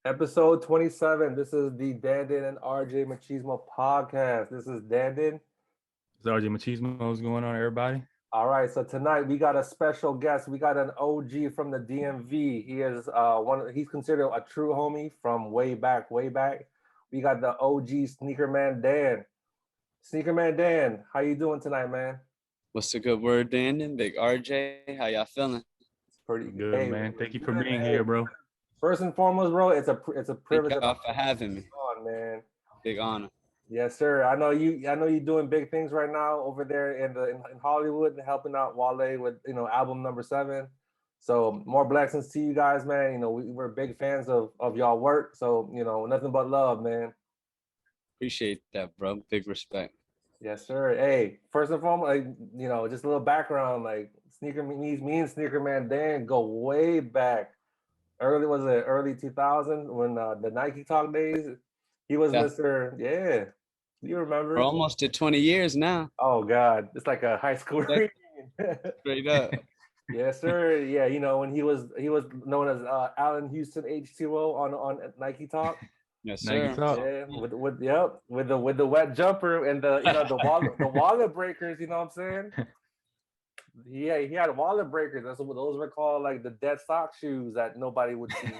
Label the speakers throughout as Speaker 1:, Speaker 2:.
Speaker 1: Episode 27. This is the Dandin and RJ Machismo podcast. This is Dandin.
Speaker 2: It's RJ Machismo. What's going on, everybody?
Speaker 1: All right, so tonight we got a special guest. We got an OG from the DMV. He is he's considered a true homie from way back, way back. We got the OG Sneakerman Dan. Sneakerman Dan, how you doing tonight, man?
Speaker 3: What's the good word, Dandin? Big RJ, how y'all feeling?
Speaker 1: It's pretty
Speaker 2: Good,
Speaker 1: hey,
Speaker 2: man. Thank you for
Speaker 1: good,
Speaker 2: being
Speaker 1: man.
Speaker 2: here, bro.
Speaker 1: First and foremost, bro, it's a privilege.
Speaker 3: Thank y'all for having me.
Speaker 1: On, man.
Speaker 3: Big honor.
Speaker 1: Yes, sir. I know you're doing big things right now over there in Hollywood, helping out Wale with album number 7. So more blessings to you guys, man. We're big fans of y'all work. So nothing but love, man.
Speaker 3: Appreciate that, bro. Big respect.
Speaker 1: Yes, sir. Hey, first and foremost, just a little background. Like me and Sneakerman Dan go way back. Early 2000 when the Niketalk days. He was Mr. Yeah. You remember?
Speaker 3: We're almost to 20 years now.
Speaker 1: Oh God, it's like a high school reunion.
Speaker 3: Straight up.
Speaker 1: Yes, sir. Yeah, when he was known as Allen Houston H2O on Niketalk.
Speaker 3: Yes, sir.
Speaker 1: Yeah, with the wet jumper and the wallet breakers. You know what I'm saying? Yeah, he had wallet breakers. That's what those were called, like the dead stock shoes that nobody would see.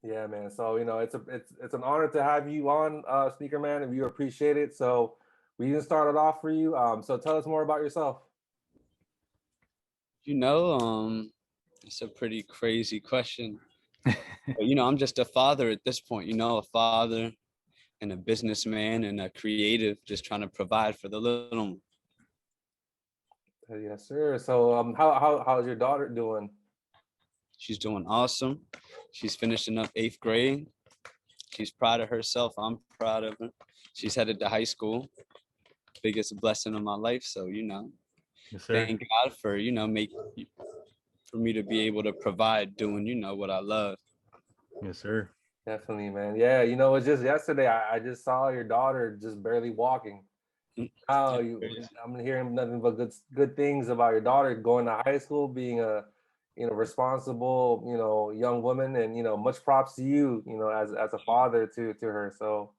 Speaker 1: Yeah, man. So it's an honor to have you on, Sneakerman, and we appreciate it. So we even started off for you. So tell us more about yourself.
Speaker 3: It's a pretty crazy question. But, I'm just a father at this point. A father and a businessman and a creative, just trying to provide for the little one.
Speaker 1: Yes, sir. So how's your daughter doing?
Speaker 3: She's doing awesome. She's finishing up 8th grade. She's proud of herself. I'm proud of her. She's headed to high school. Biggest blessing of my life. So,
Speaker 2: Yes, sir.
Speaker 3: thank God for, for me to be able to provide doing, what I love.
Speaker 2: Yes, sir.
Speaker 1: Definitely, man. Yeah, it's just yesterday I just saw your daughter just barely walking. I'm hearing nothing but good things about your daughter going to high school, being a responsible, young woman, and much props to you, as a father to her. So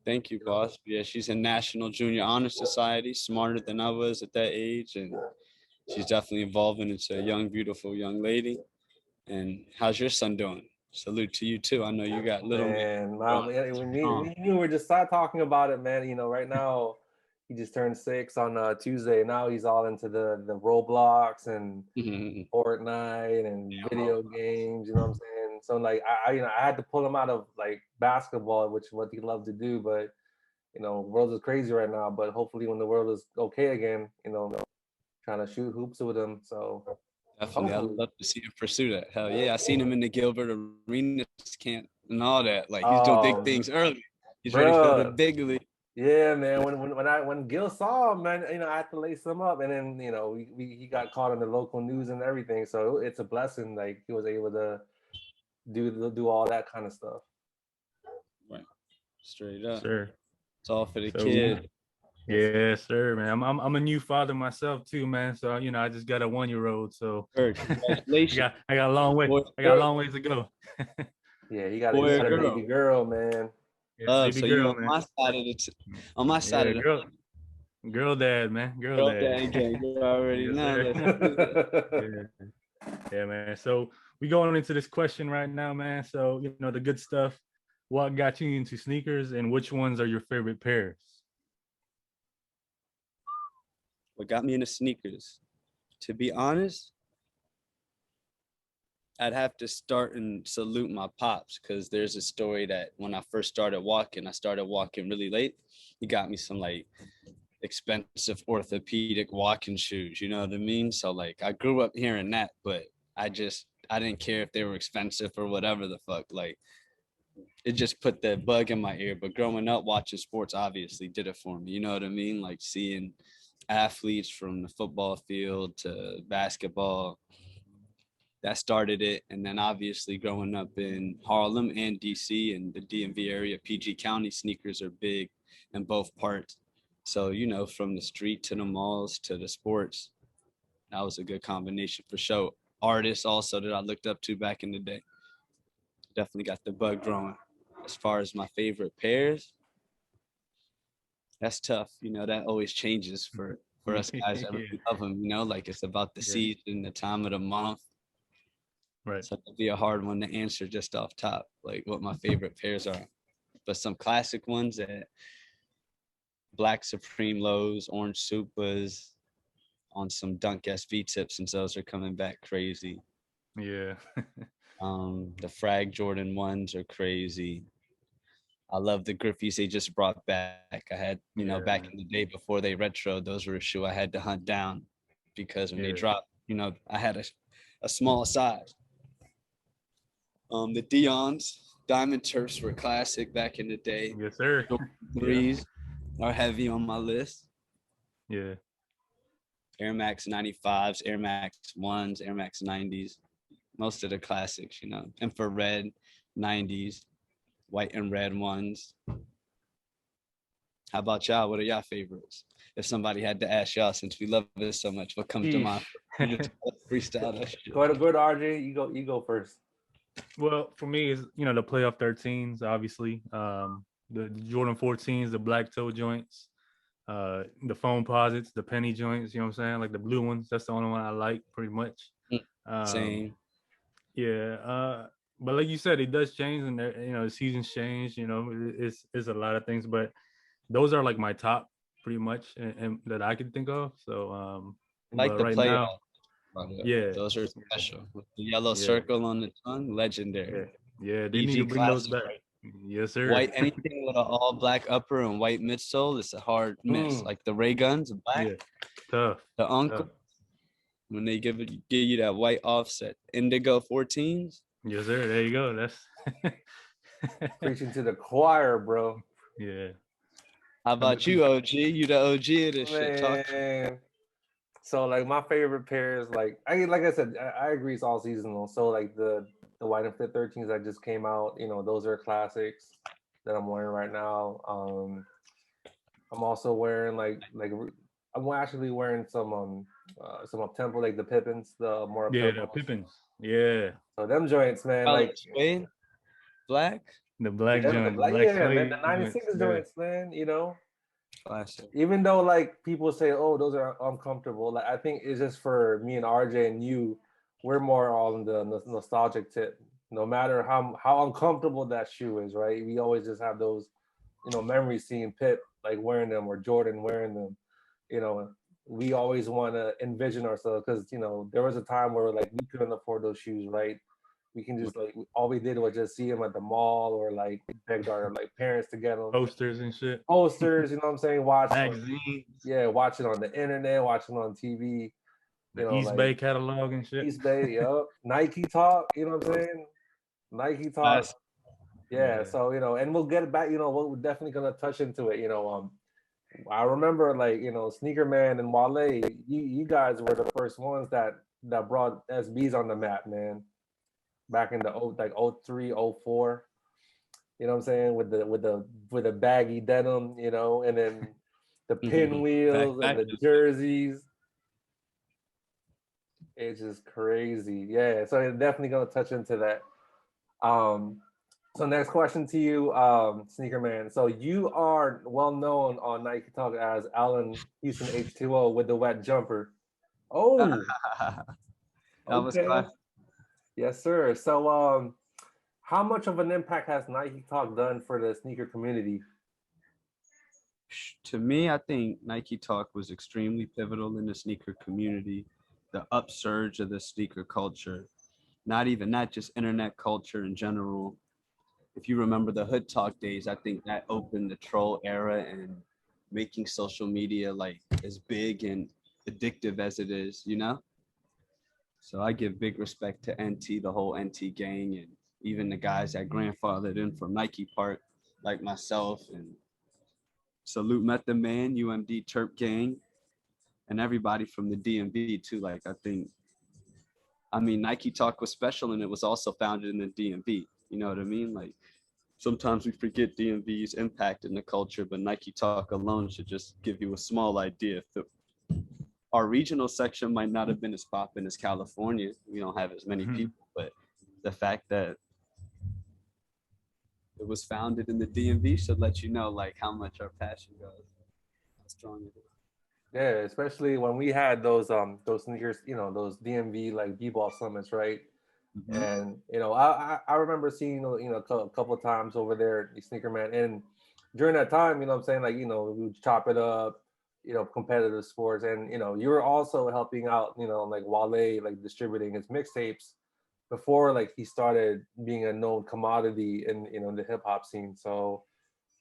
Speaker 3: thank you, boss. Yeah, she's in National Junior Honor Society, smarter than I was at that age, and she's definitely evolving into a young, beautiful young lady. And how's your son doing? Salute to you too. I know you got little
Speaker 1: man. We were just talking about it, man. Right now he just turned 6 on Tuesday. Now he's all into the Roblox and Fortnite and video games. You know what I'm saying? So like I had to pull him out of like basketball, which is what he loved to do. But the world is crazy right now. But hopefully when the world is okay again, trying to shoot hoops with him. So
Speaker 3: definitely, I'd love to see him pursue that. Hell yeah, I seen him in the Gilbert Arenas camp and all that. Like he's doing big things early. He's ready for the big league.
Speaker 1: Yeah, man. When Gil saw him, man, I had to lace him up, and then he got caught in the local news and everything. So it's a blessing, like he was able to do all that kind of stuff.
Speaker 3: Right, straight up.
Speaker 2: Sure.
Speaker 3: It's all for the kid.
Speaker 2: Yes, sir, man. I'm a new father myself too, man. So I just got a 1-year-old. So
Speaker 3: congratulations.
Speaker 2: I got a long way. I got a long ways to go.
Speaker 1: Yeah, he got a baby girl, man.
Speaker 2: Yeah,
Speaker 3: so
Speaker 2: girl,
Speaker 3: you on
Speaker 2: man.
Speaker 3: my side of on my side of the
Speaker 2: girl dad, man. Girl dad.
Speaker 3: Gang. You already know.
Speaker 2: Yeah, man. So we going into this question right now, man. So the good stuff. What got you into sneakers, and which ones are your favorite pairs?
Speaker 3: What got me into sneakers? To be honest, I'd have to start and salute my pops, because there's a story that when I first started walking really late. He got me some like expensive orthopedic walking shoes, you know what I mean? So like I grew up hearing that, but I didn't care if they were expensive or whatever the fuck. Like it just put that bug in my ear. But growing up watching sports obviously did it for me, you know what I mean? Like seeing athletes from the football field to basketball, that started it. And then obviously growing up in Harlem and DC and the DMV area, PG County, sneakers are big in both parts. So, from the street to the malls to the sports, that was a good combination for sure. artists also that I looked up to back in the day. Definitely got the bug growing. As far as my favorite pairs, that's tough. You know, that always changes for us guys that really love them. You know, like it's about the season, the time of the month.
Speaker 2: Right.
Speaker 3: So it'd be a hard one to answer just off top, like what my favorite pairs are. But some classic ones that Black Supreme Lows, Orange Supas on some Dunk SV tips, since those are coming back crazy.
Speaker 2: Yeah.
Speaker 3: The Frag Jordan ones are crazy. I love the Griffies they just brought back. I had, you know, back in the day before they retro, those were a shoe I had to hunt down because when they dropped, you know, I had a small size. The Dion's Diamond Turfs were classic back in the day.
Speaker 2: Yes, sir.
Speaker 3: Threes are heavy on my list.
Speaker 2: Yeah.
Speaker 3: Air Max 95s, Air Max 1s, Air Max 90s. Most of the classics, you know. Infrared 90s, white and red ones. How about y'all? What are y'all favorites? If somebody had to ask y'all, since we love this so much, what comes to mind? Freestyle that shit.
Speaker 1: Go to RJ. You go first.
Speaker 2: Well, for me, is you know the playoff 13s, obviously. The Jordan 14s, the black toe joints, the foam posits, the penny joints. You know what I'm saying? Like the blue ones. That's the only one I like, pretty much.
Speaker 3: Same.
Speaker 2: Yeah. But like you said, it does change, and you know the seasons change. You know, it's a lot of things, but those are like my top, pretty much, and that I can think of. So,
Speaker 3: like the
Speaker 2: right
Speaker 3: playoff.
Speaker 2: now, yeah,
Speaker 3: those are special. With the yellow circle on the tongue, legendary.
Speaker 2: Yeah, they need to bring those back. Yes, sir.
Speaker 3: White, anything with an all black upper and white midsole, it's a hard miss. Like the Ray Guns, black.
Speaker 2: Yeah, tough.
Speaker 3: The Uncle, when they give you that white offset. Indigo 14s.
Speaker 2: Yes, sir. There you go. That's
Speaker 1: preaching to the choir, bro.
Speaker 2: Yeah.
Speaker 3: How about you, OG? You the OG of this shit. Talk.
Speaker 1: So like my favorite pairs, like I said, I agree it's all seasonal. So like the white and fit 13s that just came out, you know, those are classics that I'm wearing right now. I'm also wearing like I'm actually wearing some up tempo, like the Pippins, the more
Speaker 2: the Pippins. Yeah.
Speaker 1: So them joints, man, like
Speaker 3: suede, black.
Speaker 2: The black joint,
Speaker 1: man, the 96 joints, man, you know.
Speaker 3: Classic.
Speaker 1: Even though like people say, oh, those are uncomfortable, like I think it's just for me and RJ and you, we're more all in the nostalgic tip. No matter how uncomfortable that shoe is, right? We always just have those, you know, memories seeing Pip like wearing them or Jordan wearing them. You know, we always want to envision ourselves because, you know, there was a time where like we couldn't afford those shoes, right? We can just like all we did was just see them at the mall or like begged our like parents to get them.
Speaker 2: Posters and shit.
Speaker 1: Posters, you know what I'm saying? Watch
Speaker 2: magazines.
Speaker 1: Yeah, watching on the internet, watching on TV.
Speaker 2: The East like, Bay catalog and shit.
Speaker 1: East Bay, yep. Niketalk, you know what I'm saying? Niketalk. Yeah, so you know, and we'll get it back, you know, we're definitely gonna touch into it, you know. I remember like, you know, Sneakerman and Wale, you guys were the first ones that brought SBs on the map, man. Back in the 03, 04. You know what I'm saying? With the baggy denim, you know, and then the pinwheels and the jerseys. It's just crazy. Yeah, so I'm definitely gonna touch into that. So next question to you, Sneakerman. So you are well known on Niketalk as Allen Houston H2O with the wet jumper. Oh, okay. Yes, sir. So how much of an impact has Niketalk done for the sneaker community?
Speaker 3: To me, I think Niketalk was extremely pivotal in the sneaker community, the upsurge of the sneaker culture, not just internet culture in general. If you remember the Hood Talk days, I think that opened the troll era and making social media like as big and addictive as it is, you know? So I give big respect to NT, the whole NT gang, and even the guys that grandfathered in from Nike Park, like myself, and salute Method Man, UMD Terp gang, and everybody from the DMV too. Like Niketalk was special, and it was also founded in the DMV. You know what I mean? Like sometimes we forget DMV's impact in the culture, but Niketalk alone should just give you a small idea. our regional section might not have been as poppin' as California. We don't have as many people, but the fact that it was founded in the DMV should let you know like how much our passion goes, how strong it is.
Speaker 1: Yeah, especially when we had those sneakers, you know, those DMV like b-ball summits, right? And you know, I remember seeing a couple of times over there at Sneakerman, and during that time, you know, what I'm saying, like, you know, we would chop it up, you know, competitive sports, and you know, you were also helping out, you know, like Wale, like distributing his mixtapes before like he started being a known commodity in, you know, in the hip hop scene. So,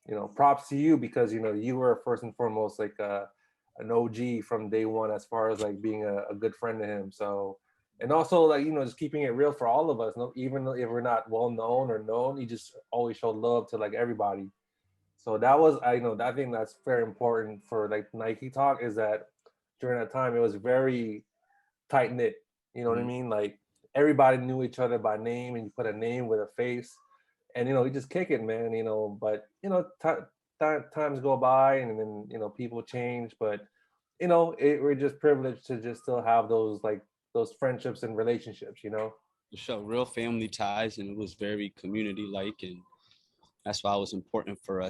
Speaker 1: you know, props to you, because you know you were first and foremost like an OG from day one, as far as like being a good friend to him. So, and also like, you know, just keeping it real for all of us. No, even if we're not well known or known, you just always show love to like everybody. So that was, I know, I think that's very important for like Niketalk, is that during that time it was very tight knit. You know what I mean? Like everybody knew each other by name, and you put a name with a face, and you know, you just kick it, man. You know, but you know, times go by, and then you know, people change, but you know, we're just privileged to just still have those like those friendships and relationships. You know.
Speaker 3: To show real family ties, and it was very community like, and that's why it was important for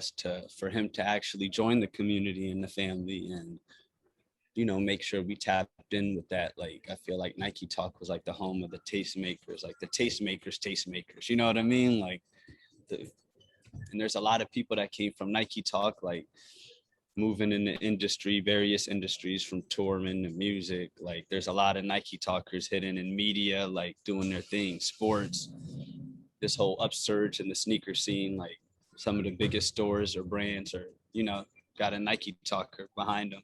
Speaker 3: him to actually join the community and the family, and you know, make sure we tapped in with that. Like, I feel like Niketalk was like the home of the tastemakers, like the tastemakers, you know what I mean? Like, and there's a lot of people that came from Niketalk, like moving in the industry, various industries, from touring to music. Like, there's a lot of Niketalkers hidden in media, like doing their thing, sports, this whole upsurge in the sneaker scene. Like, some of the biggest stores or brands are, you know, got a Niketalker behind them.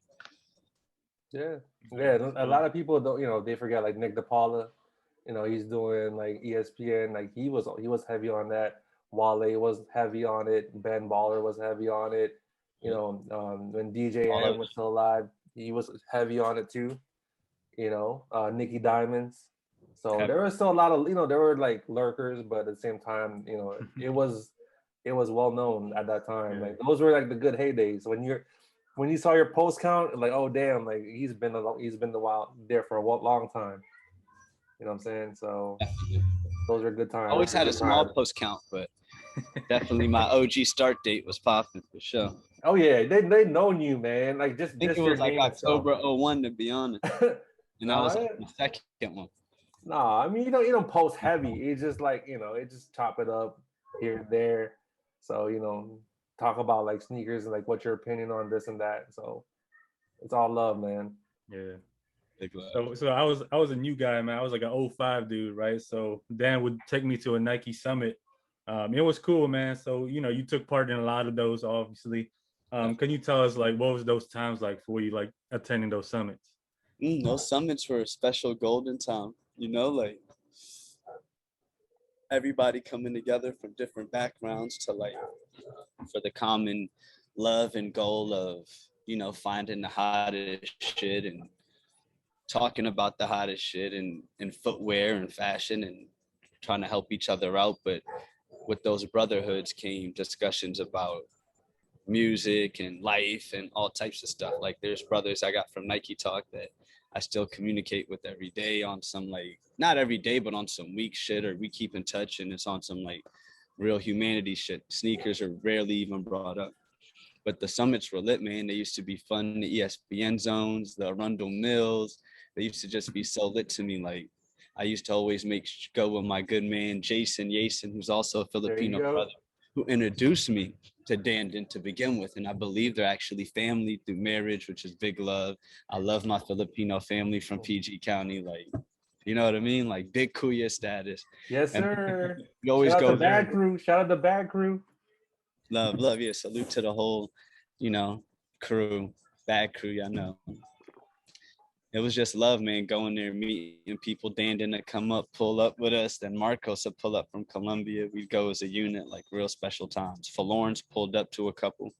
Speaker 1: Yeah, yeah. A lot of people don't, you know, they forget like Nick DePaula. You know, he's doing like ESPN. Like he was heavy on that. Wale was heavy on it. Ben Baller was heavy on it. You know, when DJ
Speaker 3: All
Speaker 1: M
Speaker 3: of
Speaker 1: was still alive, he was heavy on it too. You know, Nicky Diamonds. So
Speaker 3: have
Speaker 1: there was still a lot of, you know, there were like lurkers, but at the same time, you know, it was well known at that time.
Speaker 2: Yeah.
Speaker 1: Like those were like the good heydays when you saw your post count, like, oh damn, like he's been the while there for a long time. You know what I'm saying? So those are good times.
Speaker 3: always had a small post count, but definitely my OG start date was popping for sure.
Speaker 1: Oh yeah, they known you, man. Like just
Speaker 3: I think it
Speaker 1: your
Speaker 3: was like
Speaker 1: name itself.
Speaker 3: October 01 to be honest. And that was like my second one.
Speaker 1: Nah, I mean you don't post heavy. It's just like, you know, it just chop it up here and there. So, you know, talk about like sneakers and like what's your opinion on this and that. So it's all love, man.
Speaker 2: Yeah.
Speaker 3: Big love.
Speaker 2: So I was a new guy, man. I was like an '05 dude, right? So Dan would take me to a Nike summit. It was cool, man. So, you know, you took part in a lot of those, obviously. Can you tell us like what was those times like for you, like attending those summits?
Speaker 3: Those summits were a special golden time, you know, like everybody coming together from different backgrounds to like for the common love and goal of, you know, finding the hottest shit and talking about the hottest shit and footwear and fashion and trying to help each other out. But with those brotherhoods came discussions about music and life and all types of stuff. Like, there's brothers I got from Niketalk that I still communicate with every day on some, like, not every day, but on some weak shit, or we keep in touch and it's on some like real humanity shit. Sneakers are rarely even brought up. But the summits were lit, man. They used to be fun. The ESPN zones, the Arundel Mills, they used to just be so lit to me. Like, I used to always go with my good man, Jason Yason, who's also a Filipino brother, who introduced me to Dandin to begin with. And I believe they're actually family through marriage, which is big love. I love my Filipino family from PG County. Like, you know what I mean? Like, big kuya status.
Speaker 1: Yes, sir.
Speaker 3: We always
Speaker 1: Shout out
Speaker 3: go
Speaker 1: to
Speaker 3: there.
Speaker 1: Bad Crew. Shout out to Bad Crew.
Speaker 3: Love. Yeah, salute to the whole, you know, crew, bad crew, I know. It was just love, man, going there, meeting people. Dandin to come up, pull up with us. Then Marcos to pull up from Colombia. We'd go as a unit, like real special times. For Lawrence pulled up to a couple.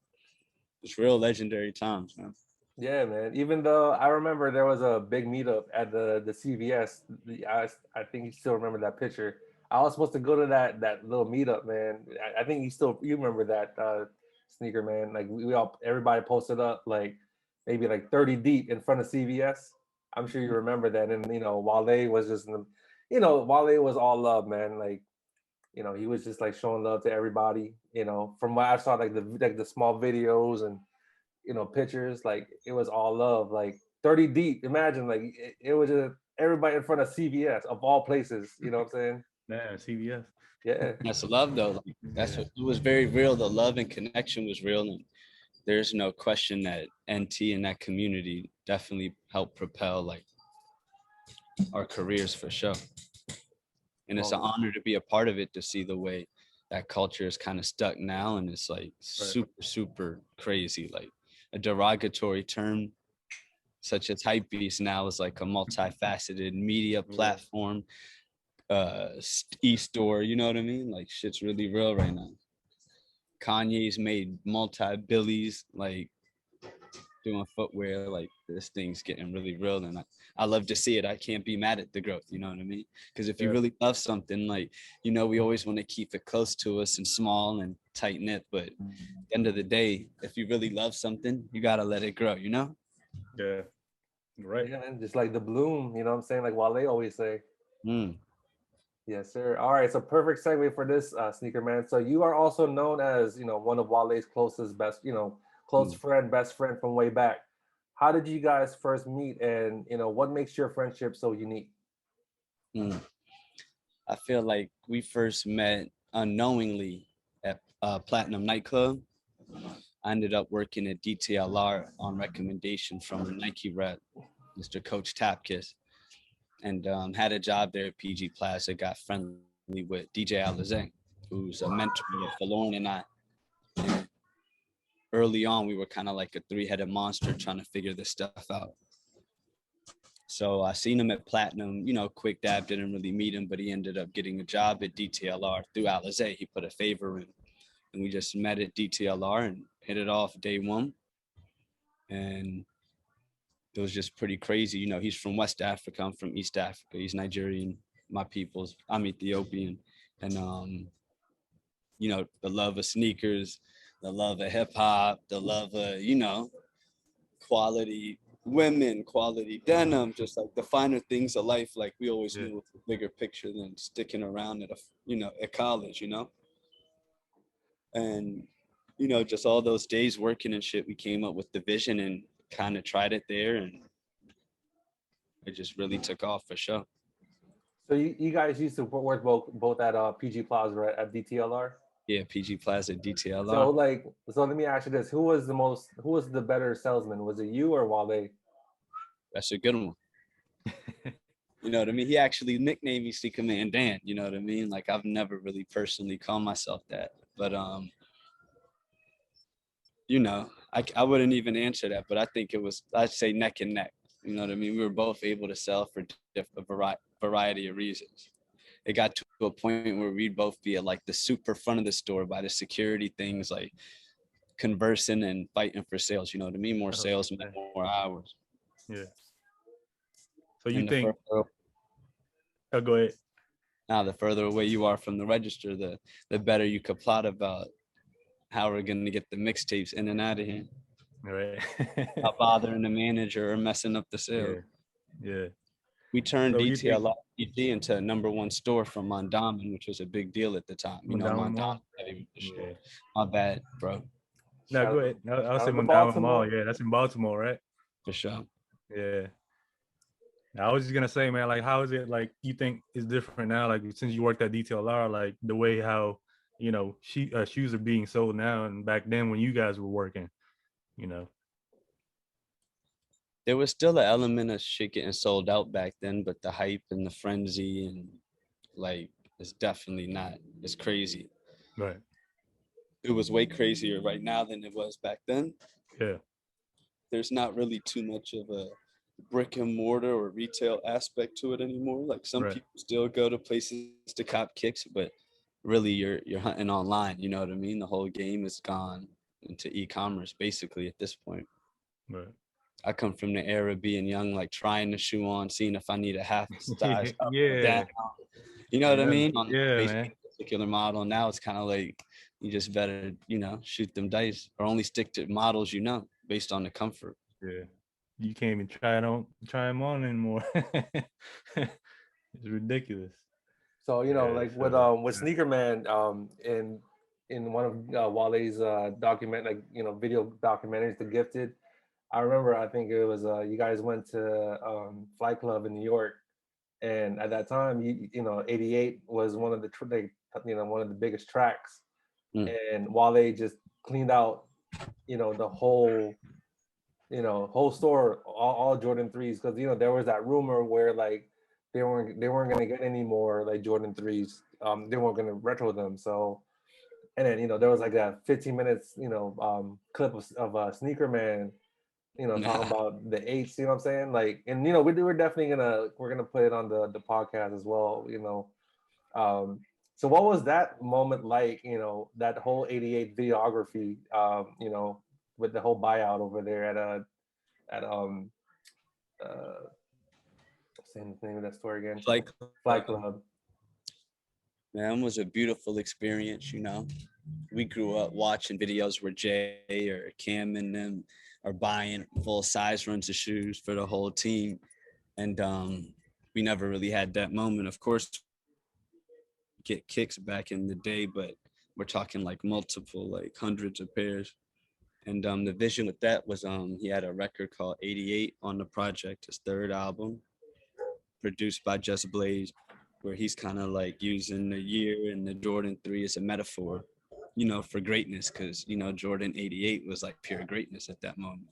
Speaker 3: It's real legendary times, man.
Speaker 1: Yeah, man. Even though I remember there was a big meetup at the CVS. I think you still remember that picture. I was supposed to go to that little meetup, man. I think you remember that sneaker, man. Like we all everybody posted up like maybe like 30 deep in front of CVS. I'm sure you remember that. And Wale was just, Wale was all love, man. Like, he was just like showing love to everybody. From what I saw, like the small videos and pictures, like it was all love. Like 30 deep. Imagine, like it was just everybody in front of CVS of all places. You know what I'm saying?
Speaker 2: Yeah, CVS.
Speaker 1: Yeah.
Speaker 3: That's love though. Like, that's what it was, very real. The love and connection was real, and there's no question that NT and that community definitely helped propel like our careers for sure. And it's an honor to be a part of it, to see the way that culture is kind of stuck now, and it's like super crazy. Like a derogatory term such as hype beast now is like a multifaceted media platform, e-store, you know what I mean? Like shit's really real right now. Kanye's made multi-billies, like doing footwear. Like this thing's getting really real, and I love to see it. I can't be mad at the growth, you know what I mean? Because if you really love something, like, we always want to keep it close to us and small and tight knit, but at the end of the day, if you really love something, you gotta let it grow,
Speaker 2: Yeah. Right.
Speaker 1: Yeah, and just like the bloom, you know what I'm saying? Like Wale always say. Yes, sir. All right, so perfect segue for this, Sneaker Man. So you are also known as, one of Wale's closest, best, close friend, best friend from way back. How did you guys first meet, and what makes your friendship so unique?
Speaker 3: I feel like we first met unknowingly at Platinum Nightclub. I ended up working at DTLR on recommendation from the Nike rep, Mr. Coach Tapkiss, and had a job there at PG Plaza. Got friendly with DJ Alizé, who's a mentor for Lauren and I. And early on, we were kind of like a three-headed monster trying to figure this stuff out. So I seen him at Platinum, quick dab, didn't really meet him, but he ended up getting a job at DTLR through Alizé. He put a favor in, and we just met at DTLR and hit it off day one. And it was just pretty crazy. He's from West Africa. I'm from East Africa. He's Nigerian. I'm Ethiopian. And, the love of sneakers, the love of hip hop, the love of, quality women, quality denim, just like the finer things of life. Like we always knew with the bigger picture than sticking around at college, and, just all those days working and shit, we came up with the vision and kind of tried it there, and it just really took off for sure.
Speaker 1: So you guys used to work both at PG Plaza, right, at DTLR?
Speaker 3: Yeah, PG Plaza, DTLR.
Speaker 1: So let me ask you this: who was the better salesman? Was it you or Wale?
Speaker 3: That's a good one. You know what I mean? He actually nicknamed me Sneakerman Dan. You know what I mean? Like I've never really personally called myself that, but I wouldn't even answer that. But I think I'd say neck and neck. You know what I mean? We were both able to sell for a variety of reasons. It got to a point where we'd both be at like the super front of the store by the security things, like conversing and fighting for sales. You know what I mean? More sales, more hours.
Speaker 2: Yeah. So you think? Oh, go ahead.
Speaker 3: Now, the further away you are from the register, the better you could plot about how we're going to get the mixtapes in and out of here.
Speaker 2: Right.
Speaker 3: Not bothering the manager or messing up the sale.
Speaker 2: Yeah.
Speaker 3: We turned DTLR into a #1 store from Mondawmin, which was a big deal at the time. Mondawmin. Yeah. My bad, bro.
Speaker 2: No, go ahead. I'll say Mondawmin Mall. Yeah, that's in Baltimore, right?
Speaker 3: For sure.
Speaker 2: Yeah. I was just gonna say, man, like, how is it like you think is different now? Like, since you worked at DTLR, like the way how shoes are being sold now, and back then when you guys were working,
Speaker 3: There was still an element of shit getting sold out back then, but the hype and the frenzy and like it's definitely not as crazy.
Speaker 2: Right.
Speaker 3: It was way crazier right now than it was back then.
Speaker 2: Yeah.
Speaker 3: There's not really too much of a brick and mortar or retail aspect to it anymore. Like some people still go to places to cop kicks, but really you're hunting online. You know what I mean? The whole game is gone into e-commerce basically at this point.
Speaker 2: Right.
Speaker 3: I come from the era being young, like trying the shoe on, seeing if I need a half size up or down. You know what I mean? On the particular model. Now it's kind of like you just better, shoot them dice or only stick to models based on the comfort.
Speaker 2: Yeah. you can't even try them on anymore. It's ridiculous.
Speaker 1: So you know,
Speaker 2: Yeah,
Speaker 1: like
Speaker 2: so
Speaker 1: with Sneakerman, in one of Wale's document, like video documentaries, The Gifted. I remember, I think it was you guys went to Flight Club in New York, and at that time, 88 was one of the one of the biggest tracks, and Wale just cleaned out, the whole store, all Jordan threes, because there was that rumor where like they weren't gonna get any more like Jordan threes. They weren't gonna retro them. So, and then there was like a 15 minutes clip of Sneakerman, talking about the eights. You know what I'm saying? Like, and we're definitely gonna put it on the podcast as well. So what was that moment like? That whole 88 videography. With the whole buyout over there at uh saying the name of that store again. Flight Club.
Speaker 3: Man, it was a beautiful experience, We grew up watching videos where Jay or Cam and them are buying full size runs of shoes for the whole team. And we never really had that moment. Of course, get kicks back in the day, but we're talking like multiple, like hundreds of pairs. And the vision with that was he had a record called 88 on the project, his third album, produced by Just Blaze, where he's kind of like using the year and the Jordan 3 as a metaphor, for greatness, because, Jordan 88 was like pure greatness at that moment.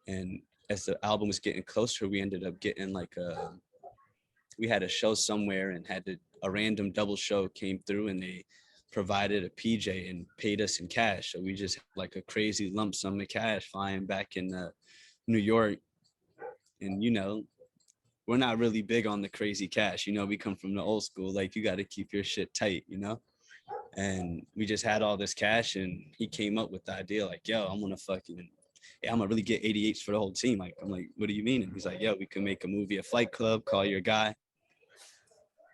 Speaker 3: And as the album was getting closer, we ended up getting like we had a show somewhere and a random double show came through and they provided a PJ and paid us in cash. So we just had like a crazy lump sum of cash flying back in New York. And, we're not really big on the crazy cash. We come from the old school, like you got to keep your shit tight, And we just had all this cash and he came up with the idea like, yo, I'm going to really get 88s for the whole team. Like, I'm like, what do you mean? And he's like, yo, we can make a movie, a Flight Club, call your guy.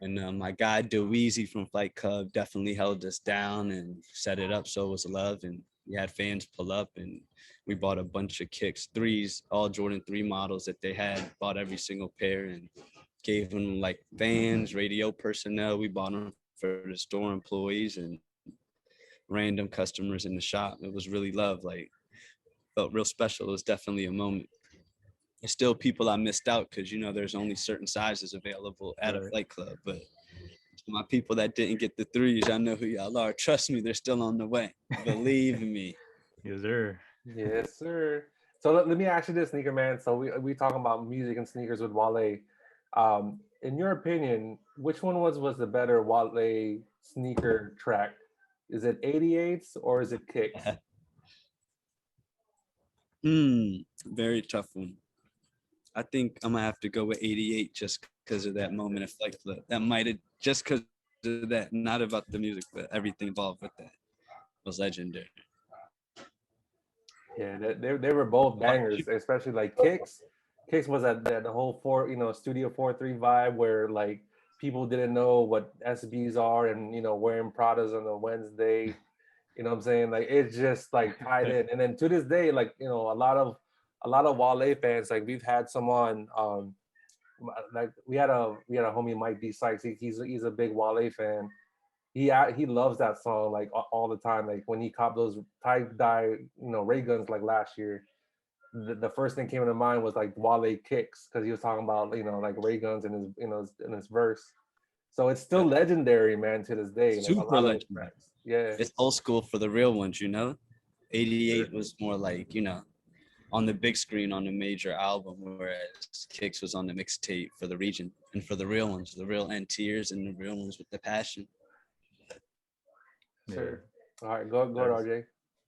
Speaker 3: And my guy, Deweezy from Flight Club, definitely held us down and set it up. So it was love. And we had fans pull up and we bought a bunch of kicks, threes, all Jordan 3 models that they had, bought every single pair and gave them like fans, radio personnel. We bought them for the store employees and random customers in the shop. It was really love. Like, felt real special. It was definitely a moment. There's still people I missed out because, there's only certain sizes available at a Flight Club. But my people that didn't get the threes, I know who y'all are. Trust me, they're still on the way. Believe me.
Speaker 2: Yes, sir.
Speaker 1: Yes, sir. So let me ask you this, Sneaker Man. So we talking about music and sneakers with Wale. In your opinion, which one was the better Wale sneaker track? Is it 88s or is it kicks?
Speaker 3: Very tough one. I think I'm gonna have to go with 88 just because of that moment of Flight Club. That might have just because of that, not about the music, but everything involved with that was legendary.
Speaker 1: Yeah, they were both bangers, especially like kicks. Kicks was at the whole Studio 4-3 vibe where like people didn't know what SBs are and wearing Pradas on a Wednesday. You know what I'm saying? Like it's just like tied in. And then to this day, like a lot of Wale fans, like we've had some on like we had a homie Mike D Sykes. He's a big Wale fan. He loves that song like all the time. Like when he copped those tie-dye ray guns like last year, the first thing came into mind was like Wale kicks because he was talking about like ray guns in his in his verse. So it's still legendary, man, to this day. Like,
Speaker 3: super legendary.
Speaker 1: Yeah,
Speaker 3: it's old school for the real ones. 88 was more like on the big screen on the major album, whereas Kicks was on the mixtape for the region and for the real ones, the real NTers and the real ones with the passion.
Speaker 1: Sure. All right, go RJ.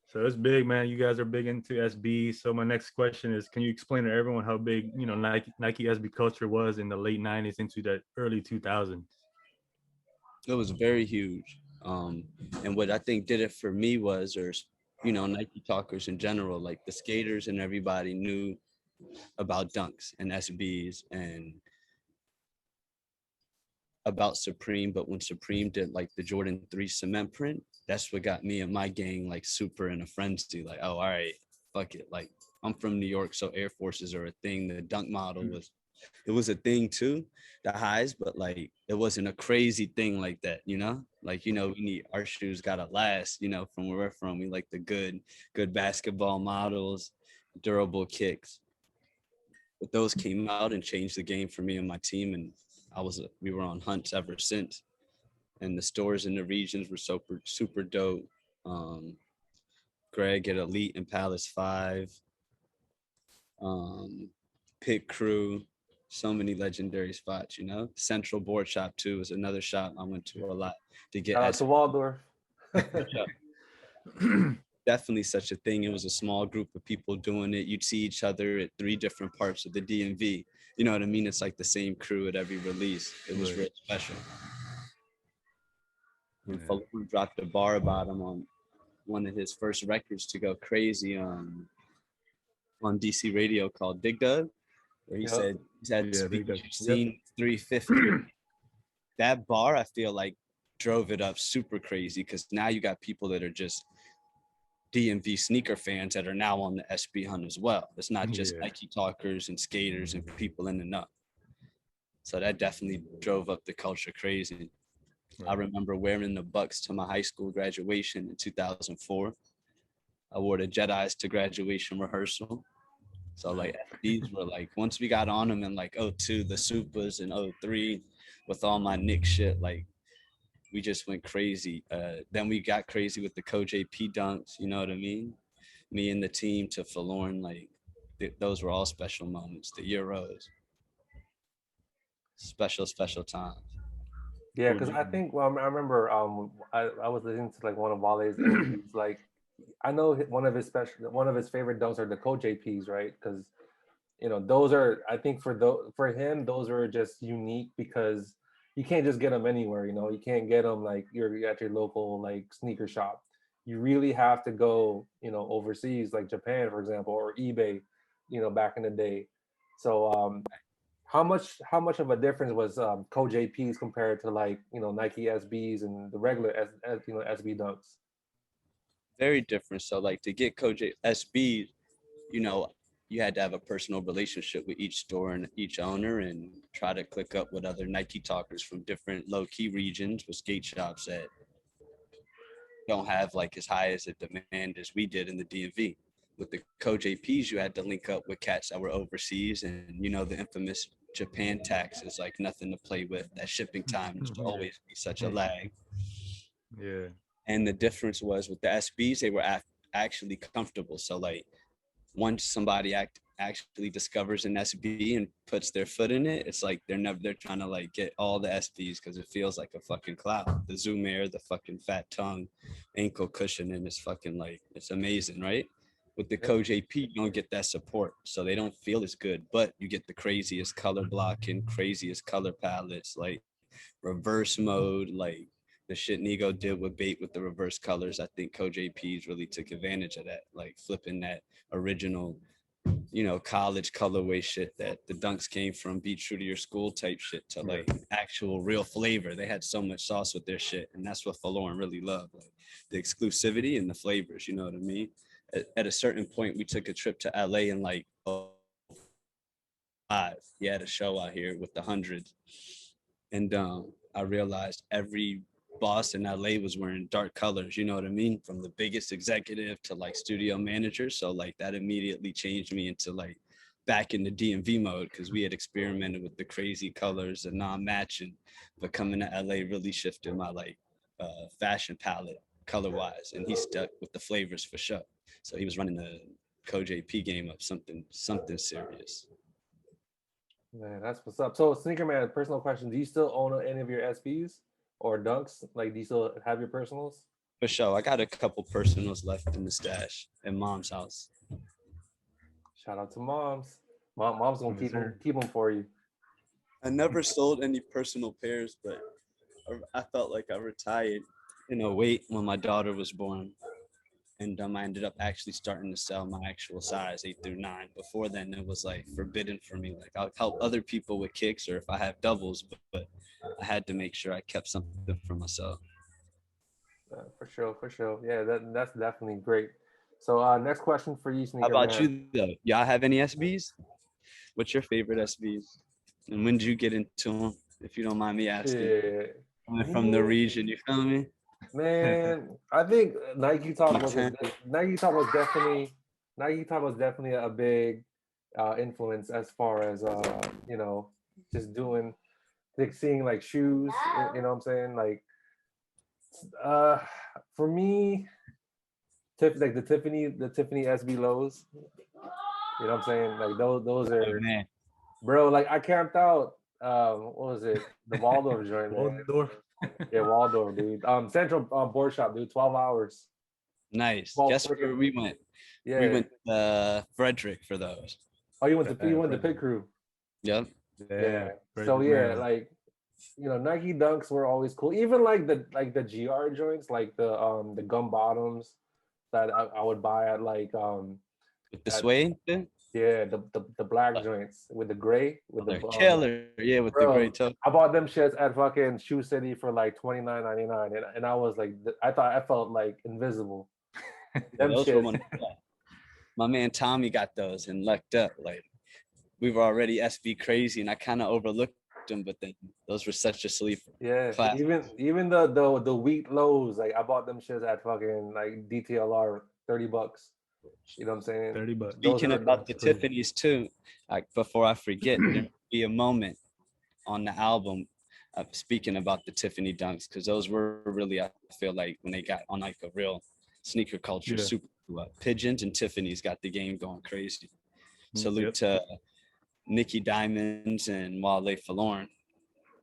Speaker 2: So it's big, man. You guys are big into SB. So my next question is, can you explain to everyone how big, Nike SB culture was in the late 90s into the early 2000s?
Speaker 3: It was very huge. And what I think did it for me was, Nike talkers in general, like the skaters and everybody knew about dunks and SBs and about Supreme. But when Supreme did like the Jordan 3 cement print, that's what got me and my gang like super in a frenzy. Like, oh, all right, fuck it. Like I'm from New York, so Air Forces are a thing. The dunk model was a thing too, the highs, but like it wasn't a crazy thing like that, you know? Like, you know, we need our shoes gotta last, you know, from where we're from. We like the good basketball models, durable kicks. But those came out and changed the game for me and my team, and we were on hunts ever since. And the stores in the regions were super dope. Um, Greg at Elite and Palace 5, um, Pit Crew, so many legendary spots, you know. Central Board Shop too is another shop I went to a lot to get.
Speaker 1: Shout out to Waldorf.
Speaker 3: Definitely such a thing. It was a small group of people doing it. You'd see each other at 3 different parts of the DMV. You know what I mean? It's like the same crew at every release. It was real special. When Falun dropped a bar about him on one of his first records to go crazy on DC radio called Dig Dug, where he said he's had speakers seen 350. That bar, I feel like, drove it up super crazy because now you got people that are just DMV sneaker fans that are now on the SB hunt as well. It's not just Nike talkers and skaters and people in the know. So that definitely drove up the culture crazy. I remember wearing the Bucks to my high school graduation in 2004. I wore the Jedis to graduation rehearsal. So like these were like, once we got on them in like 02, the Supers in 03 with all my Nick shit, like we just went crazy. Then we got crazy with the JP dunks, you know what I mean? Me and the team to Forlorn, like those were all special moments. The Euros, special times.
Speaker 1: Yeah, because I think I remember I was listening to like one of Wale's interviews. Like I know one of his favorite dunks are the JPs, right? Because you know those are, I think for him those are just unique because you can't just get them anywhere. You know, you can't get them like you're at your local like sneaker shop. You really have to go, you know, overseas, like Japan, for example, or eBay, you know, back in the day. So how much of a difference was JPs compared to like, you know, Nike SBs and the regular you know, SB dunks?
Speaker 3: Very different. So like to get SB, you know, you had to have a personal relationship with each store and each owner and try to click up with other Nike talkers from different low-key regions with skate shops that don't have like as high as a demand as we did in the DMV. With the JPs, you had to link up with cats that were overseas, and you know the infamous Japan tax is like nothing to play with. That shipping time used to always be such a lag.
Speaker 2: Yeah.
Speaker 3: And the difference was with the SBs, they were actually comfortable. So like once somebody actually discovers an SB and puts their foot in it, it's like they're trying to like get all the SBs because it feels like a fucking cloud. The Zoom Air, the fucking fat tongue, ankle cushion, and it's fucking like it's amazing, right? With the JP, you don't get that support, so they don't feel as good. But you get the craziest color blocking, craziest color palettes, like reverse mode, like the shit Nego did with bait with the reverse colors. I think JPs really took advantage of that, like flipping that original, you know, college colorway shit that the dunks came from, be true to your school type shit to like actual real flavor. They had so much sauce with their shit, and that's what Forlorn really loved, like the exclusivity and the flavors. You know what I mean? At a certain point, we took a trip to LA and like he had a show out here with the hundreds, and I realized every boss in LA was wearing dark colors, you know what I mean? From the biggest executive to like studio manager. So like that immediately changed me into like back in the DMV mode because we had experimented with the crazy colors and non-matching, but coming to LA really shifted my like fashion palette color wise, and he stuck with the flavors for sure. So he was running the JP game up something serious.
Speaker 1: Man, that's what's up. So, Sneakerman, personal question: do you still own any of your SBs or dunks? Like, do you still have your personals?
Speaker 3: For sure, I got a couple personals left in the stash at mom's house.
Speaker 1: Shout out to mom's. Mom's gonna keep them for you.
Speaker 3: I never sold any personal pairs, but I felt like I retired in 08 when my daughter was born. And I ended up actually starting to sell my actual size 8 through 9. Before then, it was like forbidden for me. Like I'll help other people with kicks or if I have doubles, but I had to make sure I kept something for myself.
Speaker 1: For sure. Yeah, that's definitely great. So next question for you,
Speaker 3: How
Speaker 1: Sneaker
Speaker 3: about
Speaker 1: Man.
Speaker 3: you though? Y'all have any SBs? What's your favorite SBs? And when did you get into them? If you don't mind me asking.
Speaker 1: Shit.
Speaker 3: Coming from the region, you feel me?
Speaker 1: Man, I think
Speaker 3: Keep
Speaker 1: Nike Talk was definitely a big influence as far as you know, just doing like seeing like shoes, you know what I'm saying? Like uh for me, like the Tiffany SB lows, you know what I'm saying? Like those
Speaker 3: Oh,
Speaker 1: are,
Speaker 3: man.
Speaker 1: bro, like I camped out what was it? The Waldorf joint, man.
Speaker 2: Waldorf.
Speaker 1: Yeah, Waldorf, dude. Central Board Shop, dude. 12 hours.
Speaker 3: Nice.
Speaker 1: 12
Speaker 3: Guess where
Speaker 1: freaking.
Speaker 3: we went? We
Speaker 1: Yeah.
Speaker 3: went Frederick for those.
Speaker 1: Oh, you went to Pit Crew.
Speaker 3: Yep.
Speaker 1: Yeah.
Speaker 2: Yeah.
Speaker 1: So yeah,
Speaker 2: Maryland.
Speaker 1: like Nike Dunks were always cool. Even like the GR joints, like the gum bottoms that I would buy at like
Speaker 3: With the
Speaker 1: at
Speaker 3: suede thing?
Speaker 1: yeah the black joints with the gray with the
Speaker 3: They're killer. Yeah, with the gray
Speaker 1: bro.
Speaker 3: toe.
Speaker 1: I bought them shits at fucking Shoe City for like $29.99, and I was like, I felt like invisible.
Speaker 3: Yeah,
Speaker 1: Them
Speaker 3: those were
Speaker 1: shits.
Speaker 3: one. My man Tommy got those and lucked up. Like we were already SB crazy, and I kind of overlooked them, but then those were such a sleeper.
Speaker 1: Yeah,
Speaker 3: Class.
Speaker 1: even the wheat lows, like I bought them shits at fucking like DTLR $30. You know what I'm saying?
Speaker 2: $30.
Speaker 3: Speaking about the
Speaker 2: crazy.
Speaker 3: Tiffany's too, like before I forget, there will be a moment on the album speaking about the Tiffany dunks because those were really, I feel like, when they got on like a real sneaker culture, super Pigeons and Tiffany's got the game going crazy. Salute to Nikki Diamonds and Wale Forlorn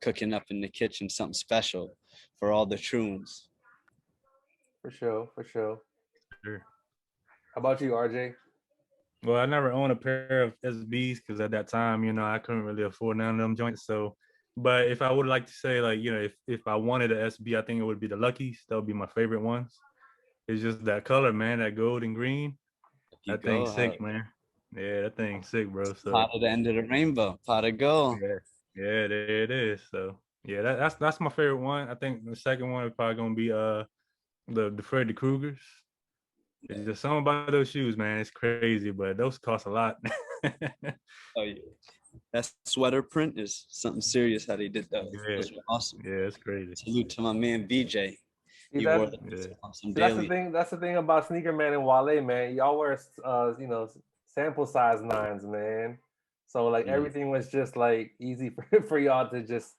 Speaker 3: cooking up in the kitchen something special for all the troons.
Speaker 1: For sure, for sure.
Speaker 2: Sure.
Speaker 1: How about you, RJ?
Speaker 2: Well, I never owned a pair of SBs because at that time, I couldn't really afford none of them joints. So, but if I would like to say, like, if I wanted a SB, I think it would be the Luckies. That would be my favorite ones. It's just that color, man, that gold and green. That thing's sick, man. Yeah, that thing's sick, bro. So
Speaker 3: pot of the end of the rainbow, pot of gold.
Speaker 2: Yeah, there it is. So yeah, that's my favorite one. I think the second one is probably gonna be the Freddy Kruegers. It's just something about those shoes, man. It's crazy, but those cost a lot.
Speaker 3: Oh yeah. That sweater print is something serious how they did those.
Speaker 2: Yeah.
Speaker 3: Those were awesome.
Speaker 2: Yeah, it's crazy.
Speaker 3: Salute to my man BJ.
Speaker 1: See,
Speaker 3: He wore those on some
Speaker 1: that's
Speaker 3: daily.
Speaker 1: the thing. That's the thing about Sneakerman and Wale, man. Y'all wear sample size 9s, man. So like everything was just like easy for y'all to just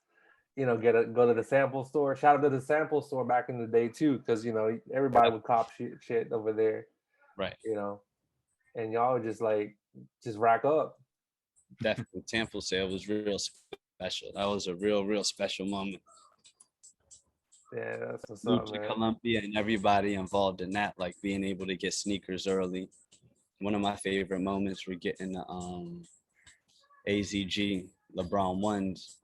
Speaker 1: go to the sample store. Shout out to the sample store back in the day too, because everybody would cop shit over there.
Speaker 3: Right.
Speaker 1: And y'all would just rack up.
Speaker 3: Definitely, sample sale was real special. That was a real special moment.
Speaker 1: Yeah, that's what's up, man.
Speaker 3: Columbia and everybody involved in that, like being able to get sneakers early. One of my favorite moments were getting the AZG LeBron ones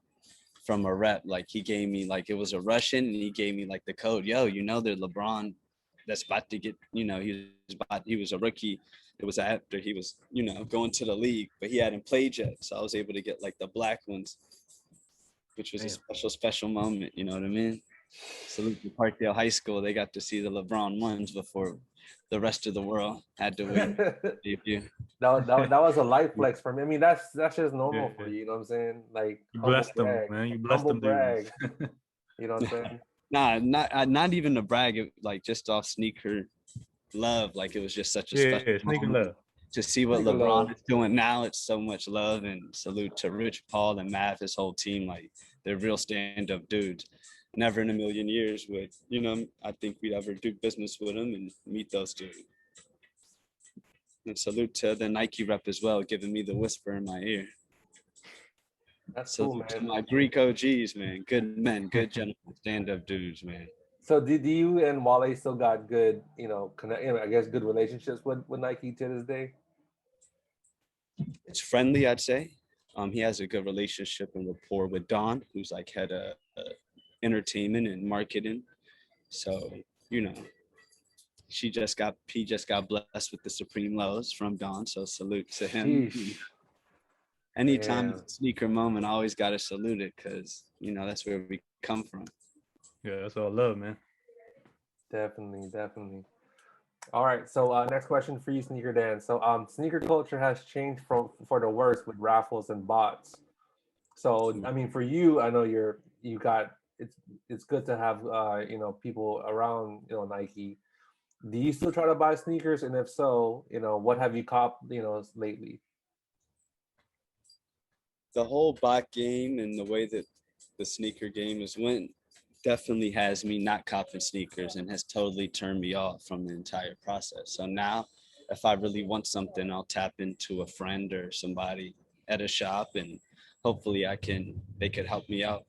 Speaker 3: from a rep. Like he gave me, like, it was a Russian, and he gave me like the code. Yo, the LeBron that's about to get, he was a rookie. It was after he was, going to the league, but he hadn't played yet. So I was able to get like the black ones, which was a special moment. You know what I mean? Salute to Parkdale High School. They got to see the LeBron ones before the rest of the world had to wait.
Speaker 1: that was a life flex for me. I mean, that's just normal for you. You know what I'm saying? Like,
Speaker 2: you blessed them, man. You blessed them,
Speaker 1: brag. You know what I'm saying?
Speaker 3: Nah, not even to brag. Like just off sneaker love. Like it was just such a special
Speaker 2: sneaker
Speaker 3: moment.
Speaker 2: love.
Speaker 3: To see what LeBron is doing now, it's so much love, and salute to Rich Paul and Matt, his whole team. Like they're real stand-up dudes. Never in a million years would, I think we'd ever do business with them and meet those dudes. And salute to the Nike rep as well, giving me the whisper in my ear.
Speaker 1: That's
Speaker 3: salute
Speaker 1: cool, man.
Speaker 3: To my Greek OGs, man. Good men, good gentlemen, stand-up dudes, man.
Speaker 1: So do you and Wale still got good, I guess good relationships with Nike to this day?
Speaker 3: It's friendly, I'd say. He has a good relationship and rapport with Don, who's like head of entertainment and marketing. So, he just got blessed with the supreme lows from Don. So salute to him.
Speaker 1: Sheesh.
Speaker 3: Anytime it's a sneaker moment, I always gotta salute it because that's where we come from.
Speaker 2: Yeah, that's all love, man.
Speaker 1: Definitely. All right. So next question for you, Sneaker Dan. So sneaker culture has changed from for the worse with raffles and bots. So I mean, for you, I know you got it's good to have people around Nike. Do you still try to buy sneakers? And if so, what have you copped lately?
Speaker 3: The whole bot game and the way that the sneaker game is went definitely has me not copping sneakers and has totally turned me off from the entire process. So now, if I really want something, I'll tap into a friend or somebody at a shop, and hopefully they could help me out.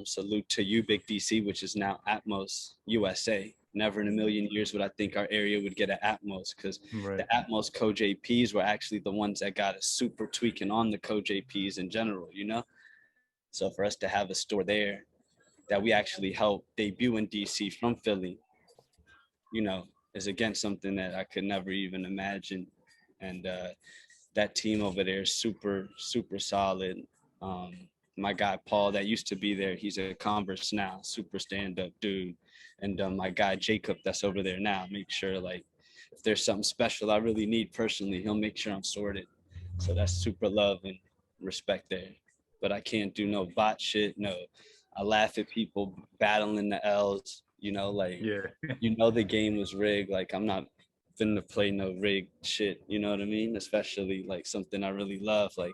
Speaker 3: Salute to you, Big DC, which is now Atmos USA. Never in a million years would I think our area would get an Atmos, because the
Speaker 2: Right.
Speaker 3: Atmos Co-JPs were actually the ones that got us super tweaking on the Co-JPs in general, you know? So for us to have a store there that we actually helped debut in DC from Philly, you know, is again something that I could never even imagine. And that team over there is super, super solid. Um, my guy Paul, that used to be there, he's a Converse now, super stand-up dude. And my guy Jacob, that's over there now, make sure like if there's something special I really need personally, he'll make sure I'm sorted. So that's super love and respect there. But I can't do no bot shit. No, I laugh at people battling the L's. You know, like
Speaker 2: Yeah.
Speaker 3: the game was rigged. Like I'm not finna play no rigged shit. You know what I mean? Especially like something I really love. Like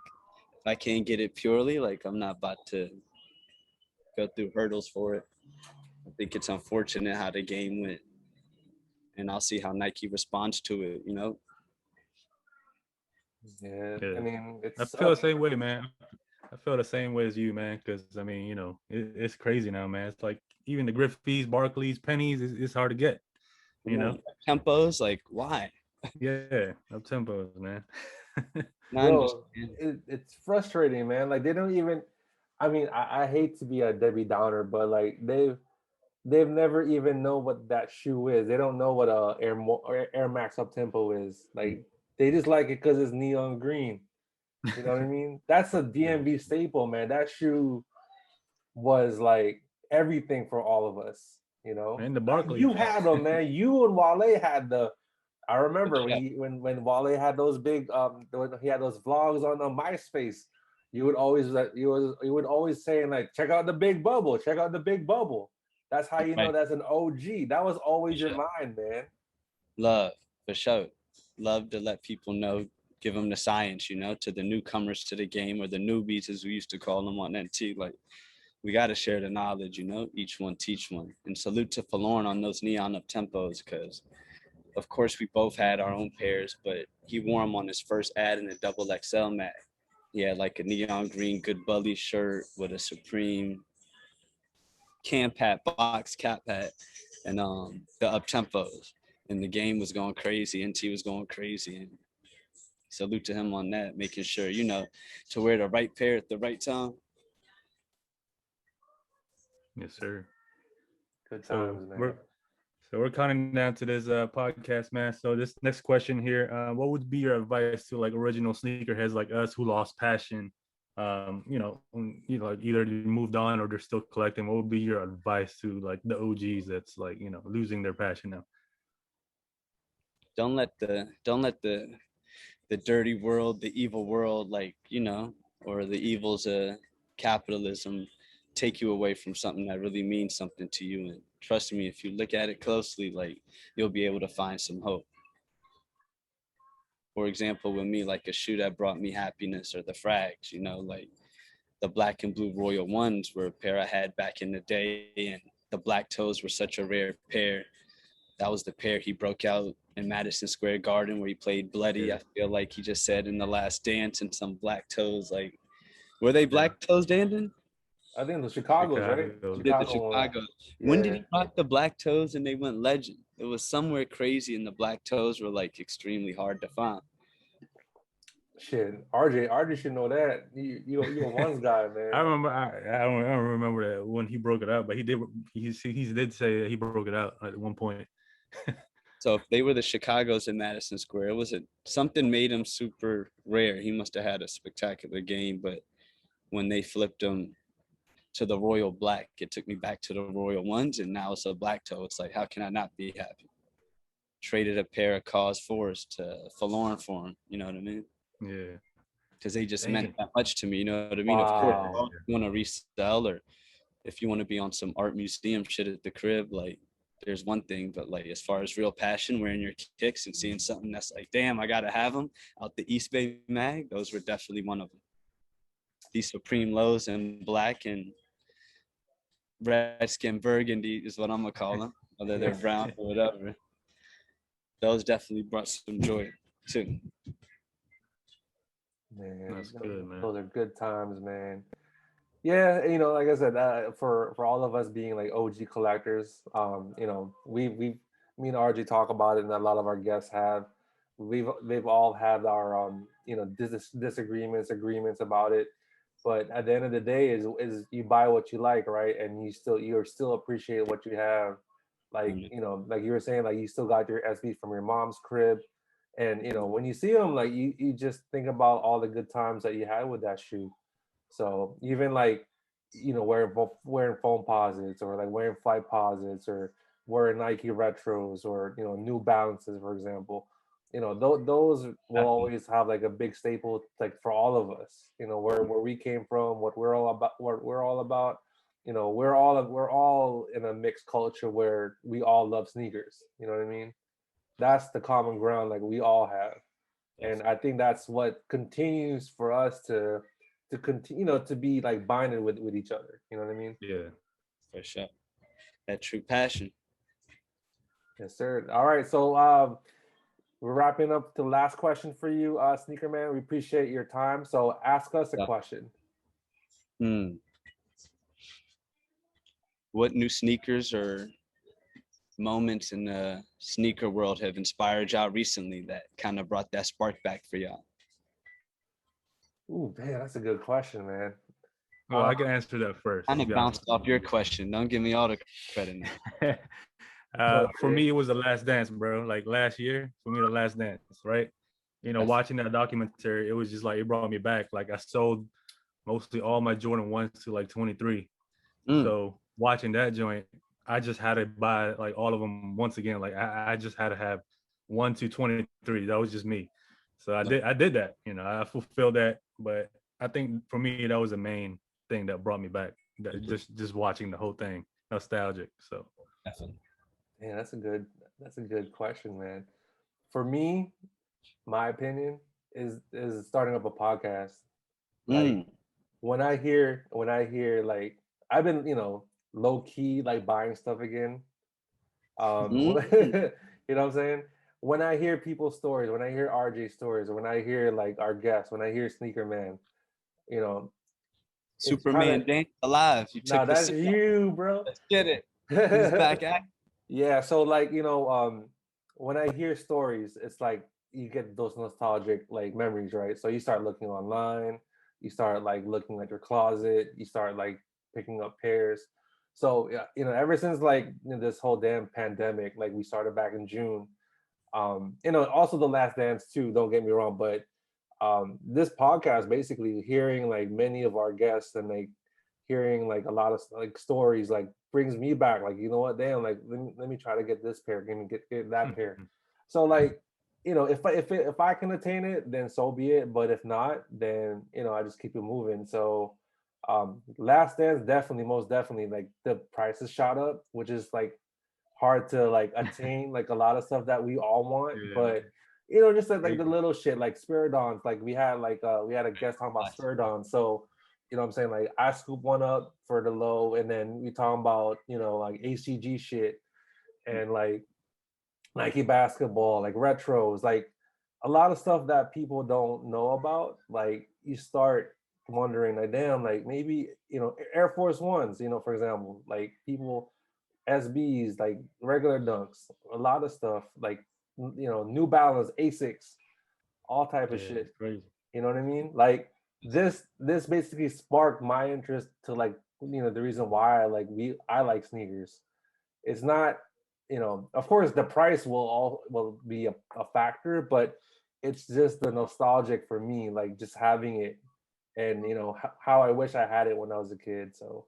Speaker 3: if I can't get it purely, like I'm not about to go through hurdles for it. I think it's unfortunate how the game went, and I'll see how Nike responds to it. You know,
Speaker 1: Yeah, I
Speaker 2: Yeah.
Speaker 1: mean, it
Speaker 2: I feel the
Speaker 1: sucks.
Speaker 2: same way, man. I feel the same way as you, man. Because I mean, it's crazy now, man. It's like even the Griffies, Barclays, pennies, it's hard to get.
Speaker 3: come
Speaker 2: You know.
Speaker 3: on, tempos. Like why?
Speaker 2: Yeah. Up tempos, man.
Speaker 3: Not
Speaker 1: Bro,
Speaker 3: understand.
Speaker 1: it's frustrating, man. Like they don't even. I mean, I hate to be a Debbie Downer, but like they've never even know what that shoe is. They don't know what a Air Max up tempo is. Like they just like it because it's neon green. You know what I mean? That's a
Speaker 2: Yeah.
Speaker 1: DMV staple, man. That shoe was like everything for all of us.
Speaker 2: And the
Speaker 1: You
Speaker 2: Barclays.
Speaker 1: had them, man. You and Wale had the. I remember when Wale had those big when he had those vlogs on MySpace. You would always saying like, check out the big bubble, check out the big bubble. That's how you know
Speaker 3: Right.
Speaker 1: that's an OG. That was
Speaker 3: For
Speaker 1: always your
Speaker 3: sure.
Speaker 1: mind, man.
Speaker 3: Love, for sure. Love to let people know, give them the science, to the newcomers to the game, or the newbies as we used to call them on NT. Like we got to share the knowledge, each one teach one. And salute to Falorn on those neon up tempos, because of course we both had our own pairs, but he wore them on his first ad in a double XL mag. He had like a neon green Good Bully shirt with a Supreme camp hat, box cap hat, and the up tempos. And the game was going crazy. NT was going crazy. And salute to him on that, making sure, to wear the right pair at the right time.
Speaker 2: Yes, sir.
Speaker 1: Good
Speaker 2: So
Speaker 1: times, man.
Speaker 2: we're counting down to this podcast, man. So this next question here, what would be your advice to like original sneakerheads like us who lost passion? Like either they moved on or they're still collecting. What would be your advice to like the OGs that's like losing their passion now?
Speaker 3: Don't let the dirty world, the evil world, like or the evils of capitalism take you away from something that really means something to you. And trust me, if you look at it closely, like you'll be able to find some hope. For example, with me, like a shoe that brought me happiness, or the frags, like the black and blue Royal Ones were a pair I had back in the day, and the black toes were such a rare pair. That was the pair he broke out in Madison Square Garden where he played Bloody.
Speaker 2: Yeah,
Speaker 3: I feel like he just said in the last dance, and some black toes. Like, were they
Speaker 2: yeah.
Speaker 3: black toes, Dandin?
Speaker 1: I think the Chicago's right.
Speaker 2: Chicago.
Speaker 3: He did the
Speaker 1: Chicago one.
Speaker 3: Chicago. When did
Speaker 1: Yeah.
Speaker 3: he rock the black toes and they went legend? It was somewhere crazy, and the black toes were like extremely hard to find.
Speaker 1: Shit, RJ should know that. You a ones guy, man.
Speaker 2: I remember. I don't remember that when he broke it out, but he did say that he broke it out at one point.
Speaker 3: So if they were the Chicago's in Madison Square, it was something made him super rare. He must have had a spectacular game, but when they flipped him to the Royal Black, it took me back to the Royal Ones, and now it's a black toe. It's like, how can I not be happy? traded a pair of Cause 4s to Forlorn for them. You know what I mean?
Speaker 2: Yeah.
Speaker 3: Because they just
Speaker 2: Dang.
Speaker 3: meant that much to me. You know what I mean? Of
Speaker 1: Wow.
Speaker 3: course, if you want to resell, or if you want to be on some art museum shit at the crib, like there's one thing, but like as far as real passion, wearing your kicks and seeing something that's like, damn, I gotta have them out the East Bay mag, those were definitely one of them. These Supreme lows in black and Redskin burgundy is what I'm gonna call them, whether they're brown or whatever. Those definitely brought some joy too.
Speaker 1: Man,
Speaker 2: That's good, man.
Speaker 1: those are good times, man. Yeah, you know, like I said, for all of us being like OG collectors, you know, me and RJ talk about it, and a lot of our guests have. They've all had our you know, disagreements, agreements about it, but at the end of the day, is you buy what you like, right? And you're still appreciate what you have, like, you know, like you were saying, like you still got your SB from your mom's crib, and you know, when you see them, like you just think about all the good times that you had with that shoe. So even like, you know, wearing foam posits, or like wearing flight posits, or wearing Nike retros, or you know, New Balances, for example, you know, those will always have like a big staple, like for all of us. You know, where we came from, what we're all about, what we're all about. You know, we're all in a mixed culture where we all love sneakers. You know what I mean? That's the common ground, like we all have. And I think that's what continues for us to continue, you know, to be like binded with each other. You know what I mean?
Speaker 2: Yeah.
Speaker 3: For sure. That true passion.
Speaker 1: Yes, sir. All right, so we're wrapping up the last question for you, Sneakerman. We appreciate your time. So ask us a question.
Speaker 3: What new sneakers or moments in the sneaker world have inspired y'all recently that kind of brought that spark back for y'all?
Speaker 1: Ooh, man, that's a good question, man.
Speaker 2: Well, I can answer that first.
Speaker 3: Kind of bounced off your question. Don't give me all the credit now.
Speaker 2: For me, it was The Last Dance, bro. Like last year, for me, The Last Dance, right? You know, watching that documentary, it was just like, it brought me back. Like I sold mostly all my Jordan 1s to like 23. So watching that joint, I just had to buy like all of them once again. Like I just had to have 1 to 23. That was just me. So I did that, you know, I fulfilled that. But I think for me, that was the main thing that brought me back. That just watching the whole thing, nostalgic. So
Speaker 3: Definitely.
Speaker 1: Yeah, that's a good question, man. For me, my opinion is starting up a podcast. Like when I hear like I've been, you know, low key like buying stuff again. You know what I'm saying? When I hear people's stories, when I hear RJ stories, or when I hear like our guests, when I hear Sneakerman, you know, it's kind
Speaker 3: Superman
Speaker 1: of
Speaker 3: Dan alive. You
Speaker 1: now
Speaker 3: took the
Speaker 1: that's
Speaker 3: suit.
Speaker 1: you, bro.
Speaker 3: Let's get it. He's back at.
Speaker 1: Yeah, so like, you know, when I hear stories, it's like you get those nostalgic like memories, right? So you start looking online, you start like looking at your closet, you start like picking up pairs. So yeah, you know, ever since like, you know, this whole damn pandemic, like we started back in June. You know, also The Last Dance too, don't get me wrong, but this podcast basically hearing like many of our guests, and like hearing like a lot of like stories, like brings me back, like, you know what, damn, like let me try to get this pair, get that pair. So like, you know, if I can attain it, then so be it, but if not, then, you know, I just keep it moving. So Last Dance, definitely, most definitely, like the prices shot up, which is like hard to like attain, like a lot of stuff that we all want. But you know, just like the little shit, like Spiridons, like we had a guest talking about Spiridons. So you know what I'm saying, like I scoop one up for the low, and then we talking about, you know, like ACG shit, and like Nike basketball, like retros, like a lot of stuff that people don't know about. Like you start wondering, like, damn, like maybe, you know, Air Force Ones, you know, for example, like people, SBs, like regular dunks, a lot of stuff, like, you know, New Balance, Asics, all type of shit.
Speaker 2: it's crazy.
Speaker 1: You know what I mean? Like this basically sparked my interest to like, you know, the reason why I like sneakers. It's not, you know, of course the price will be a factor, but it's just the nostalgic for me, like just having it, and you know how I wish I had it when I was a kid. So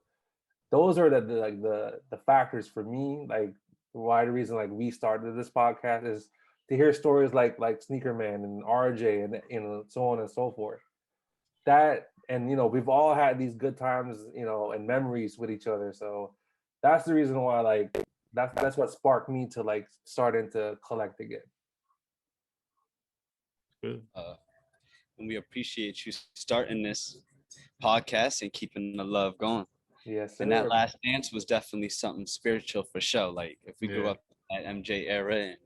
Speaker 1: those are the factors for me, like why the reason like we started this podcast is to hear stories like Sneakerman and RJ and so on and so forth. That and we've all had these good times, and memories with each other. So that's the reason why like that's what sparked me to like starting to collect again.
Speaker 2: Good.
Speaker 3: And we appreciate you starting this podcast and keeping the love going.
Speaker 1: Yes,
Speaker 3: And that
Speaker 1: sir.
Speaker 3: last dance was definitely something spiritual for sure. Like if we grew up at MJ era and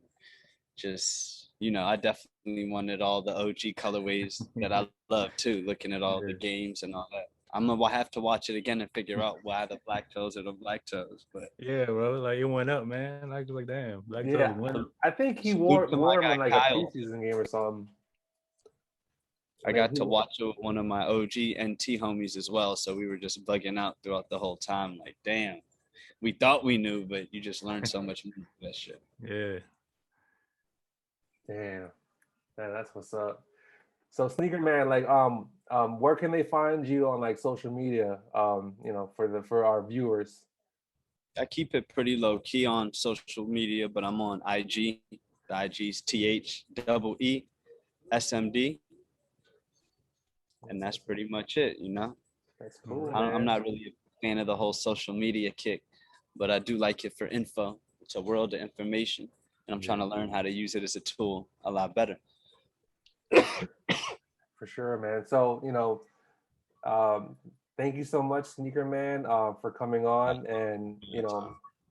Speaker 3: just, I definitely wanted all the OG colorways that I love too, looking at all the games and all that. I'm gonna have to watch it again and figure out why the black toes are the black toes. But
Speaker 2: yeah, bro, like it went up, man. Like damn, black toes
Speaker 1: Yeah,
Speaker 2: went up.
Speaker 1: I think he
Speaker 3: salute to my
Speaker 1: wore him
Speaker 3: guy
Speaker 1: in like a
Speaker 3: Kyle.
Speaker 1: preseason game or something.
Speaker 3: I got to watch it with one of my OG NT homies as well. So we were just bugging out throughout the whole time. Like, damn, we thought we knew, but you just learned so much more from that shit.
Speaker 2: Yeah.
Speaker 1: Damn, man, that's what's up. So Sneakerman, like, where can they find you on like social media? For our viewers.
Speaker 3: I keep it pretty low key on social media, but I'm on IG. The IG's THEESMD. And that's pretty much it,
Speaker 1: That's cool.
Speaker 3: I'm not really a fan of the whole social media kick, but I do like it for info. It's a world of information, and I'm trying to learn how to use it as a tool a lot better.
Speaker 1: For sure, man. So, thank you so much, Sneakerman, for coming on. And,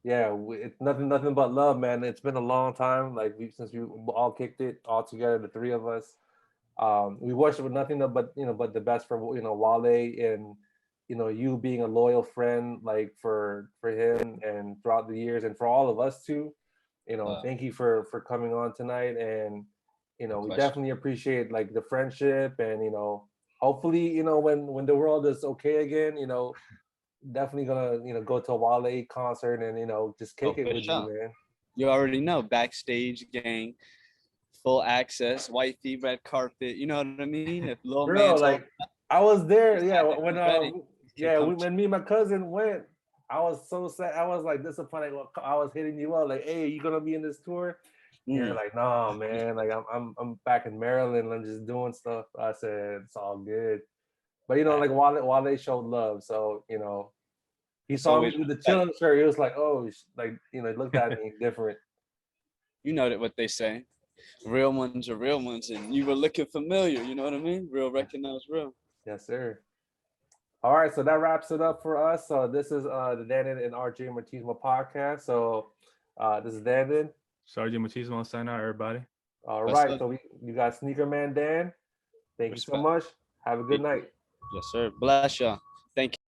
Speaker 1: it's nothing but love, man. It's been a long time, like since we all kicked it all together, the three of us. We wish with nothing but the best for Wale and you being a loyal friend like for him and throughout the years and for all of us too. Thank you for coming on tonight, and we definitely appreciate like the friendship, and hopefully when the world is okay again, definitely gonna go to a Wale concert and just kick it with you, man.
Speaker 3: You already know, backstage gang, full access, white feet, red carpet. You know what I mean? If Lil Man's
Speaker 1: like I was there, when
Speaker 3: when
Speaker 1: me and my cousin went, I was so sad. I was like disappointed. I was hitting you up like, "Hey, you gonna be in this tour?" And you're like, "No, man. Like I'm back in Maryland. I'm just doing stuff." I said, "It's all good." But like while they showed love, so he saw me with the chilling shirt. He was like, "Oh," like he looked at me different.
Speaker 3: You know that what they say. Real ones are real ones, and you were looking familiar. You know what I mean? Real recognize real.
Speaker 1: Yes, sir. All right, so that wraps it up for us. So this is the Dandin and RJ Machismo podcast. So this is Dandin.
Speaker 2: RJ Machismo sign out, everybody.
Speaker 1: All right, so you got Sneakerman Dan. Thank you so much. Have a good night.
Speaker 3: Yes, sir. Bless y'all. Thank you.